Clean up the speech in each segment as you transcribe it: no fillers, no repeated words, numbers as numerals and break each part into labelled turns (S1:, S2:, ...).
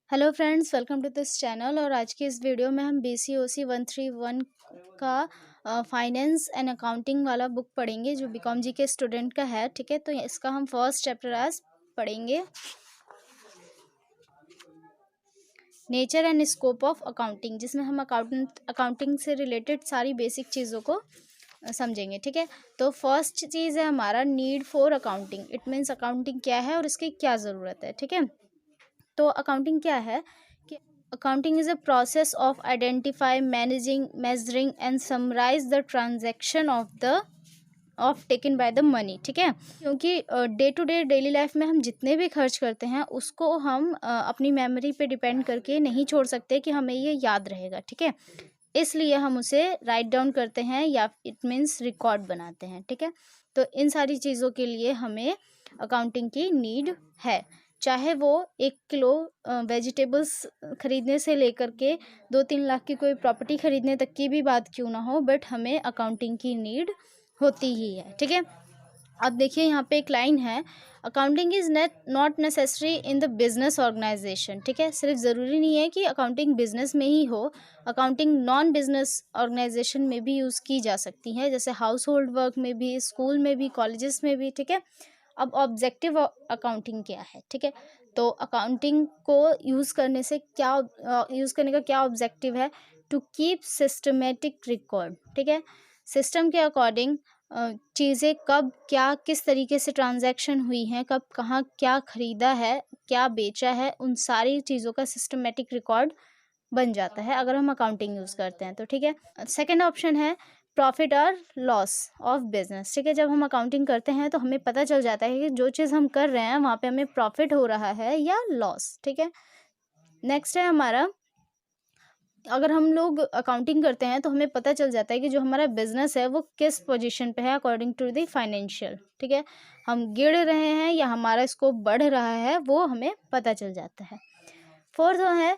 S1: Hello friends, welcome to this channel. और आज की इस वीडियो में हम BCOC 131 का फाइनेंस एंड अकाउंटिंग वाला बुक पढ़ेंगे जो बीकॉम जी के स्टूडेंट का है। ठीक है, तो इसका हम फर्स्ट चैप्टर आज पढ़ेंगे, nature and scope of accounting, जिसमें हम अकाउंटिंग से रिलेटेड सारी बेसिक चीज़ों को समझेंगे। ठीक है, तो फर्स्ट चीज़ है हमारा need for accounting. It means accounting क्या है और इसकी क्या ज़रूरत है। ठीक है, तो अकाउंटिंग क्या है कि accounting is a process of identify, managing, measuring and summarise the transaction of taken by the money. ठीक है, क्योंकि day to day daily life में हम जितने भी खर्च करते हैं उसको हम अपनी मेमोरी पे डिपेंड करके नहीं छोड़ सकते कि हमें ये याद रहेगा। ठीक है, इसलिए हम उसे राइट डाउन करते हैं या इट मीन्स रिकॉर्ड बनाते हैं। ठीक है, तो इन सारी चीज़ों के लिए हमें अकाउंटिंग की नीड है, चाहे वो 1 किलो वेजिटेबल्स खरीदने से लेकर के 2-3 लाख की कोई प्रॉपर्टी खरीदने तक की भी बात क्यों ना हो, बट हमें अकाउंटिंग की नीड होती ही है। ठीक है, अब देखिए यहाँ पे एक लाइन है, accounting is not necessary in the business organisation. ठीक है, सिर्फ ज़रूरी नहीं है कि अकाउंटिंग बिजनेस में ही हो, अकाउंटिंग नॉन बिजनेस ऑर्गेनाइजेशन में भी यूज़ की जा सकती है, जैसे हाउस होल्ड वर्क में भी, स्कूल में भी, कॉलेजेस में भी। ठीक है, अब ऑब्जेक्टिव अकाउंटिंग क्या है। ठीक है, तो अकाउंटिंग को यूज़ करने से क्या यूज़ करने का क्या ऑब्जेक्टिव है, टू कीप सिस्टमेटिक रिकॉर्ड। ठीक है, सिस्टम के अकॉर्डिंग चीज़ें कब क्या किस तरीके से ट्रांजैक्शन हुई हैं, कब कहाँ क्या खरीदा है, क्या बेचा है, उन सारी चीज़ों का सिस्टमेटिक रिकॉर्ड बन जाता है अगर हम अकाउंटिंग यूज़ करते हैं तो। ठीक है, सेकंड ऑप्शन है प्रॉफिट और लॉस ऑफ बिजनेस। ठीक है, जब हम अकाउंटिंग करते हैं तो हमें पता चल जाता है कि जो चीज़ हम कर रहे हैं वहाँ पे हमें प्रॉफिट हो रहा है या लॉस। ठीक है, नेक्स्ट है हमारा, अगर हम लोग अकाउंटिंग करते हैं तो हमें पता चल जाता है कि जो हमारा बिजनेस है वो किस पोजीशन पे है अकॉर्डिंग टू द फाइनेंशियल। ठीक है, हम गिर रहे हैं या हमारा स्कोप बढ़ रहा है वो हमें पता चल जाता है। फोर्थ है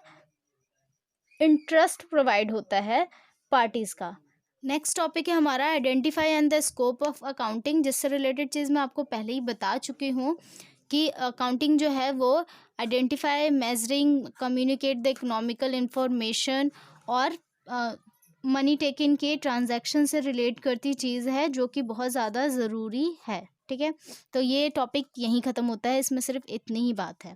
S1: इंटरेस्ट प्रोवाइड होता है पार्टीज का। नेक्स्ट टॉपिक है हमारा identify and the scope of accounting, जिससे रिलेटेड चीज़ मैं आपको पहले ही बता चुकी हूँ कि अकाउंटिंग जो है वो identify, measuring, communicate the economical information और मनी टेकिंग के ट्रांजैक्शन से रिलेट करती चीज़ है जो कि बहुत ज़्यादा ज़रूरी है। ठीक है, तो ये टॉपिक यहीं ख़त्म होता है, इसमें सिर्फ इतनी ही बात है।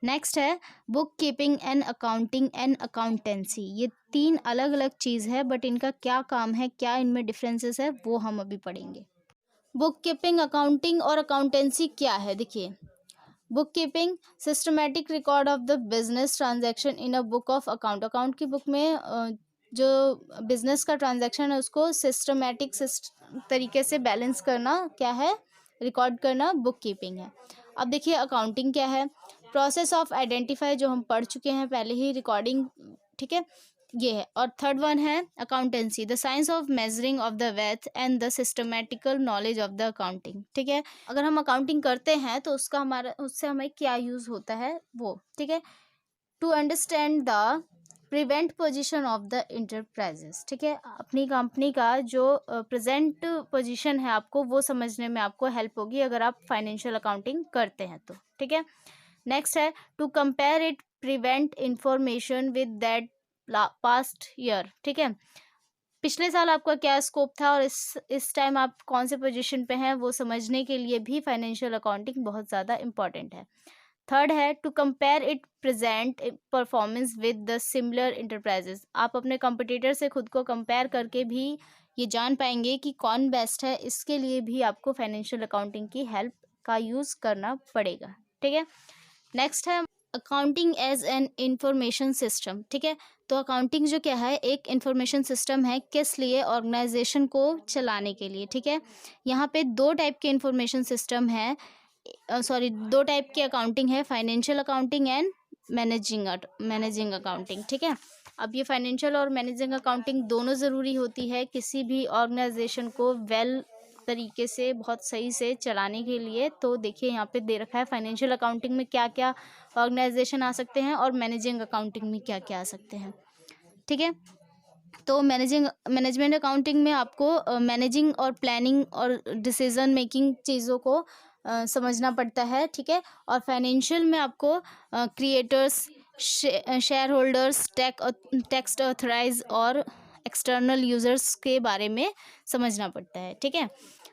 S1: नेक्स्ट है book keeping and accounting and accountancy. ये 3 अलग अलग चीज़ है, बट इनका क्या काम है, क्या इनमें डिफरेंसेस है, वो हम अभी पढ़ेंगे। बुक कीपिंग, अकाउंटिंग और अकाउंटेंसी क्या है, देखिए। Book keeping systematic record of the business transaction in a book of account. Account की बुक में जो बिजनेस का ट्रांजैक्शन है उसको सिस्टमेटिक तरीके से बैलेंस करना क्या है, रिकॉर्ड करना, बुक कीपिंग है। अब देखिए अकाउंटिंग क्या है, प्रोसेस ऑफ आइडेंटिफाई जो हम पढ़ चुके हैं पहले ही, रिकॉर्डिंग। ठीक है, ये है। और थर्ड वन है accountancy, the science of measuring of the wealth and the systematical knowledge of the accounting. ठीक है, अगर हम अकाउंटिंग करते हैं तो उससे हमें क्या यूज़ होता है वो। ठीक है, to understand the prevent position of the enterprises. ठीक है, अपनी कंपनी का जो प्रेजेंट पोजीशन है आपको वो समझने में आपको हेल्प होगी अगर आप फाइनेंशियल अकाउंटिंग करते हैं तो। ठीक है, नेक्स्ट है to compare it prevent information with that past year. ठीक है, पिछले साल आपका क्या स्कोप था और इस टाइम आप कौन से पोजीशन पे हैं वो समझने के लिए भी फाइनेंशियल अकाउंटिंग बहुत ज़्यादा इंपॉर्टेंट है। थर्ड है to compare it present performance with the similar enterprises. आप अपने कंपटीटर से खुद को कंपेयर करके भी ये जान पाएंगे कि कौन बेस्ट है, इसके लिए भी आपको फाइनेंशियल अकाउंटिंग की हेल्प का यूज़ करना पड़ेगा। ठीक है, नेक्स्ट है accounting as an information system. ठीक है, तो अकाउंटिंग जो क्या है एक इंफॉर्मेशन सिस्टम है, किस लिए, ऑर्गेनाइजेशन को चलाने के लिए। ठीक है, यहाँ पे 2 टाइप के इंफॉर्मेशन सिस्टम है, सॉरी 2 टाइप की अकाउंटिंग है, financial accounting and managing accounting. ठीक है, अब ये फाइनेंशियल और मैनेजिंग अकाउंटिंग दोनों ज़रूरी होती है किसी भी ऑर्गेनाइजेशन को वेल तरीके से बहुत सही से चलाने के लिए। तो देखिए यहाँ पे दे रखा है फाइनेंशियल अकाउंटिंग में क्या क्या ऑर्गेनाइजेशन आ सकते हैं और मैनेजिंग अकाउंटिंग में क्या क्या आ सकते हैं। ठीक है, तो मैनेजमेंट अकाउंटिंग में आपको मैनेजिंग और प्लानिंग और डिसीजन मेकिंग चीज़ों को समझना पड़ता है। ठीक है, और फाइनेंशियल में आपको creators, share holders, tax authorise और एक्सटर्नल यूजर्स के बारे में समझना पड़ता है, ठीक है।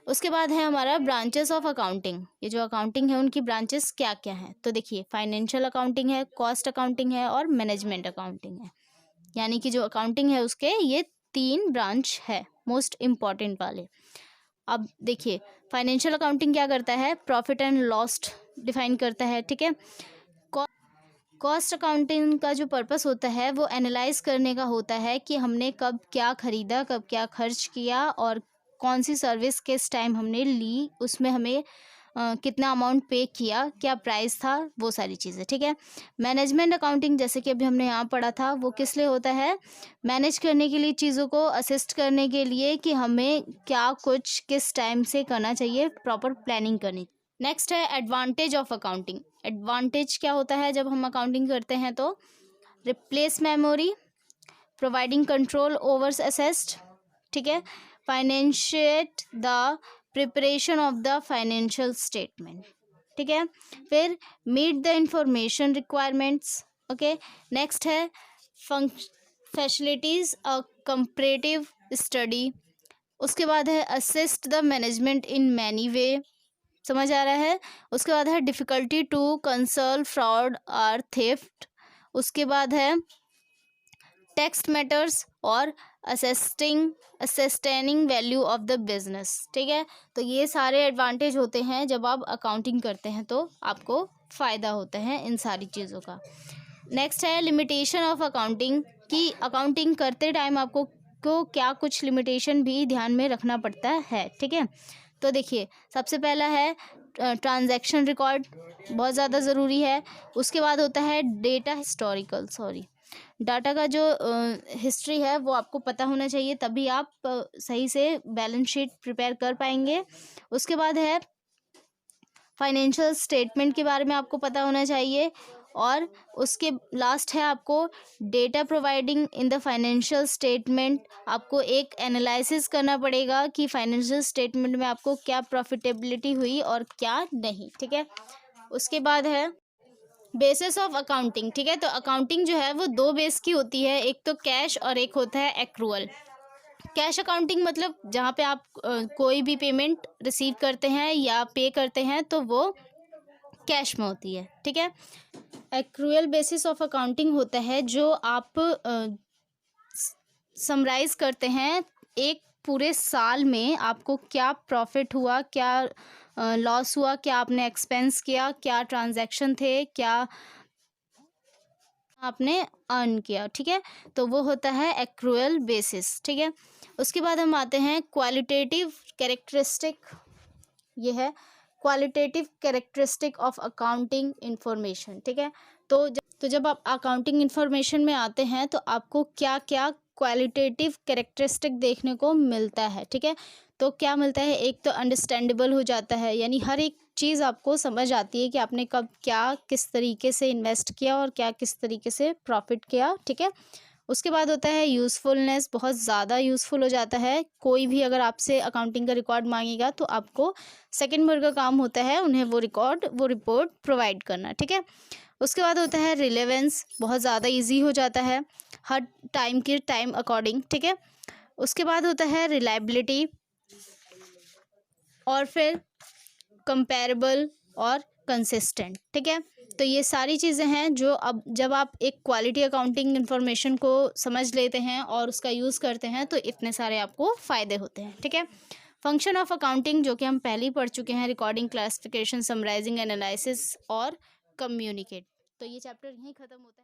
S1: उसके बाद है हमारा ब्रांचेस ऑफ अकाउंटिंग। ये जो अकाउंटिंग है उनकी ब्रांचेस क्या क्या हैं, तो देखिए फाइनेंशियल अकाउंटिंग है, कॉस्ट अकाउंटिंग है और मैनेजमेंट अकाउंटिंग है। यानी कि जो अकाउंटिंग है उसके ये 3 ब्रांच है मोस्ट इम्पॉर्टेंट वाले। अब देखिए फाइनेंशियल अकाउंटिंग क्या करता है, प्रॉफिट एंड लॉस डिफाइन करता है, ठीक है। कॉस्ट अकाउंटिंग का जो पर्पस होता है वो एनालाइज करने का होता है कि हमने कब क्या खरीदा, कब क्या खर्च किया और कौन सी सर्विस किस टाइम हमने ली, उसमें हमें कितना अमाउंट पे किया, क्या प्राइस था, वो सारी चीज़ें, ठीक है। मैनेजमेंट अकाउंटिंग जैसे कि अभी हमने यहाँ पढ़ा था, वो किस लिए होता है, मैनेज करने के लिए, चीज़ों को असिस्ट करने के लिए कि हमें क्या कुछ किस टाइम से करना चाहिए, प्रॉपर प्लानिंग करनी। नेक्स्ट है एडवांटेज ऑफ अकाउंटिंग। एडवांटेज क्या होता है जब हम अकाउंटिंग करते हैं, तो replace memory, providing control over assessed, ठीक है। Facilitate the preparation of the financial statement, ठीक है। फिर meet the information requirements, okay. Next है फैसिलिटीज अ कंपैरेटिव स्टडी। उसके बाद है assist the management in many way, समझ आ रहा है। उसके बाद है डिफ़िकल्टी टू कंसर्न फ्रॉड और थेफ्ट। उसके बाद है टेक्स्ट मैटर्स और असेस्टेनिंग वैल्यू ऑफ द बिजनेस, ठीक है। तो ये सारे एडवांटेज होते हैं जब आप अकाउंटिंग करते हैं, तो आपको फ़ायदा होता है इन सारी चीज़ों का। नेक्स्ट है लिमिटेशन ऑफ अकाउंटिंग, कि अकाउंटिंग करते टाइम आपको क्या कुछ लिमिटेशन भी ध्यान में रखना पड़ता है, ठीक है। तो देखिए सबसे पहला है ट्रांजैक्शन रिकॉर्ड, बहुत ज़्यादा ज़रूरी है। उसके बाद होता है डाटा का जो हिस्ट्री है वो आपको पता होना चाहिए, तभी आप सही से बैलेंस शीट प्रिपेयर कर पाएंगे। उसके बाद है फाइनेंशियल स्टेटमेंट के बारे में आपको पता होना चाहिए। और उसके लास्ट है आपको data providing in the financial statement. आपको एक एनालिसिस करना पड़ेगा कि फाइनेंशियल स्टेटमेंट में आपको क्या प्रॉफिटेबिलिटी हुई और क्या नहीं, ठीक है। उसके बाद है बेसिस ऑफ अकाउंटिंग, ठीक है। तो अकाउंटिंग जो है वो 2 बेस की होती है, एक तो कैश और एक होता है एक्रूअल। कैश अकाउंटिंग मतलब जहाँ पे आप कोई भी पेमेंट रिसीव करते हैं या पे करते हैं तो वो कैश में होती है, ठीक है। एक्रूअल बेसिस ऑफ अकाउंटिंग होता है जो आप समराइज करते हैं एक पूरे साल में आपको क्या प्रॉफिट हुआ, क्या लॉस हुआ, क्या आपने एक्सपेंस किया, क्या ट्रांजैक्शन थे, क्या आपने अर्न किया, ठीक है। तो वो होता है एक्रूअल बेसिस, ठीक है। उसके बाद हम आते हैं क्वालिटेटिव कैरेक्टरिस्टिक। ये है qualitative characteristic of accounting information, ठीक है। तो जब आप अकाउंटिंग इंफॉर्मेशन में आते हैं तो आपको क्या क्या क्वालिटेटिव कैरेक्टरिस्टिक देखने को मिलता है, ठीक है। तो क्या मिलता है, एक तो अंडरस्टैंडेबल हो जाता है, यानी हर एक चीज़ आपको समझ आती है कि आपने कब क्या किस तरीके से इन्वेस्ट किया और क्या किस तरीके से प्रॉफिट किया, ठीक है। उसके बाद होता है यूज़फुलनेस, बहुत ज़्यादा यूज़फुल हो जाता है। कोई भी अगर आपसे अकाउंटिंग का रिकॉर्ड मांगेगा तो आपको सेकंड नंबर का काम होता है उन्हें वो रिपोर्ट प्रोवाइड करना, ठीक है। उसके बाद होता है रिलेवेंस, बहुत ज़्यादा इजी हो जाता है हर टाइम अकॉर्डिंग, ठीक है। उसके बाद होता है रिलायबिलिटी और फिर कंपेरेबल और कंसिस्टेंट, ठीक है। तो ये सारी चीज़ें हैं जो अब जब आप एक क्वालिटी अकाउंटिंग इन्फॉर्मेशन को समझ लेते हैं और उसका यूज़ करते हैं तो इतने सारे आपको फ़ायदे होते हैं, ठीक है। फंक्शन ऑफ अकाउंटिंग जो कि हम पहले ही पढ़ चुके हैं, रिकॉर्डिंग, क्लासिफिकेशन, समराइजिंग, एनालिसिस और कम्युनिकेट। तो ये चैप्टर यहीं ख़त्म होता है।